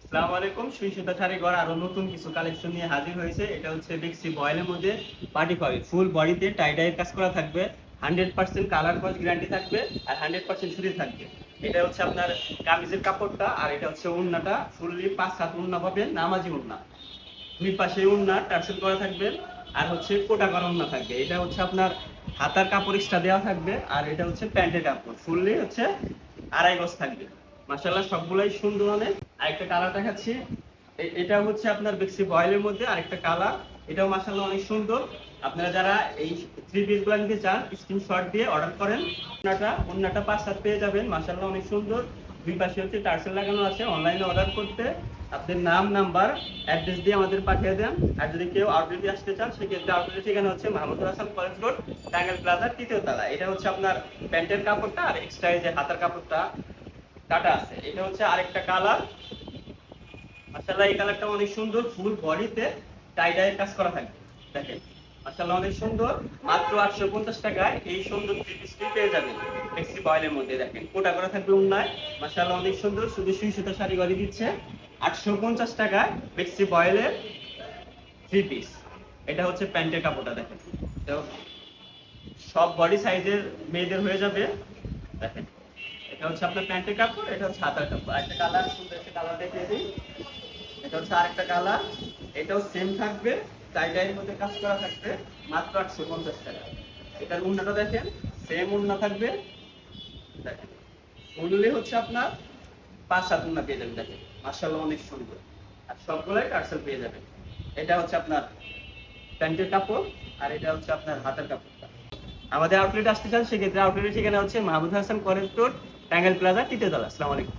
আসসালামু আলাইকুম। সুই সুতা শাড়ি ঘর আরো নতুন কিছু কালেকশন নিয়ে হাজির হয়েছে। এটা হচ্ছে বেক্সি বয়েলের মধ্যে পার্টি পাবে, ফুল বডিতে টাই ডাইয়ের কাজ করা থাকবে, 100% কালার ওয়াশ গ্যারান্টি থাকবে আর 100% সুতি থাকবে। এটা হচ্ছে আপনার কামিজের কাপড়টা, আর এটা হচ্ছে ওড়নাটা ফুললি 5 হাত ওড়না পাবেন, নামাজি ওড়না। দুই পাশে ওড়না টার্সেল করা থাকবে, আর হচ্ছে কোটা করা ওড়না থাকবে। এটা হচ্ছে আপনার হাতার কাপড় এক্সট্রা দেওয়া থাকবে, আর এটা হচ্ছে প্যান্টের কাপড় ফুললি হচ্ছে 2.5 গজ থাকবে। মাশাআল্লাহ সবগুলাই সুন্দর। অনেক আরেকটা কালার দেখাচ্ছি, এটা হচ্ছে আপনার বেক্সি বয়েলের মধ্যে আরেকটা কালার, এটাও মাশাআল্লাহ অনেক সুন্দর। আপনারা যারা এই 3 পিস গুলো নিতে চান স্ক্রিনশট দিয়ে অর্ডার করেন। ওন্নাটা 5 হাত পেয়ে যাবেন, মাশাআল্লাহ অনেক সুন্দর। দুই পাশে হচ্ছে টার্সেল লাগানো আছে। অনলাইনে অর্ডার করতে আপনাদের নাম, নাম্বার, অ্যাড্রেস দিয়ে আমাদের পাঠিয়ে দেন। আর যদি কেউ আউটলেটে আসতে চান সেক্ষেত্রে আউটলেটের ঠিকানা হচ্ছে মাহমুদুল হাসান কলেজ রোড, টাঙ্গাইল প্লাজার 3য় তলা। এটা হচ্ছে আপনার প্যান্টের কাপড়টা, আর এক্সট্রা এই যে হাতার কাপড়টা কাটা আছে। এটা হচ্ছে আরেকটা কালার। মাশাআল্লাহ এই কালারটা অনেক সুন্দর, ফুল বডিতে টাই ডাইয়ের কাজ করা থাকবে। দেখেন মাশাআল্লাহ অনেক সুন্দর। মাত্র 850 টাকায় এই সুন্দর 3 পিসটি পেয়ে যাবেন বেক্সি বয়েলের মধ্যে। দেখেন কোটা করা থাকবে ওন্নায়, মাশাআল্লাহ অনেক সুন্দর। শুধু সুই সুতা শাড়ি গড়ি দিচ্ছে 850 টাকায় বেক্সি বয়েলের 3 পিস। এটা হচ্ছে প্যান্টের কাপড়টা। দেখেন তো সব বডি সাইজের মেয়েদের হয়ে যাবে। দেখেন এটা হচ্ছে আপনার প্যান্টের কাপড়, এটা হচ্ছে হাতার কাপড়। আরেকটা কালার, সুন্দর একটা কালার দেখিয়ে দিই। এটা হচ্ছে আরেকটা কালার, এটাও সেম থাকবে, টাই ডাইয়ের মধ্যে কাজ করা থাকবে, মাত্র 850 টাকা। এটার ওড়নাটা দেখেন, সেম ওড়না থাকবে। দেখেন ওড়না হচ্ছে আপনার 5 হাত ওড়না পেয়ে যাবেন। দেখেন মাশাআল্লাহ অনেক সুন্দর, আর সবগুলাই টার্সেল পেয়ে যাবেন। এটা হচ্ছে আপনার প্যান্টের কাপড়, আর এটা হচ্ছে আপনার হাতের কাপড়টা। আমাদের আউটলেট আসতে চান সেক্ষেত্রে আউটলেটের ঠিকানা হচ্ছে Mahmud Hasan college road, Tangail plaza, 3য় তলা। আসসালামু আলাইকুম।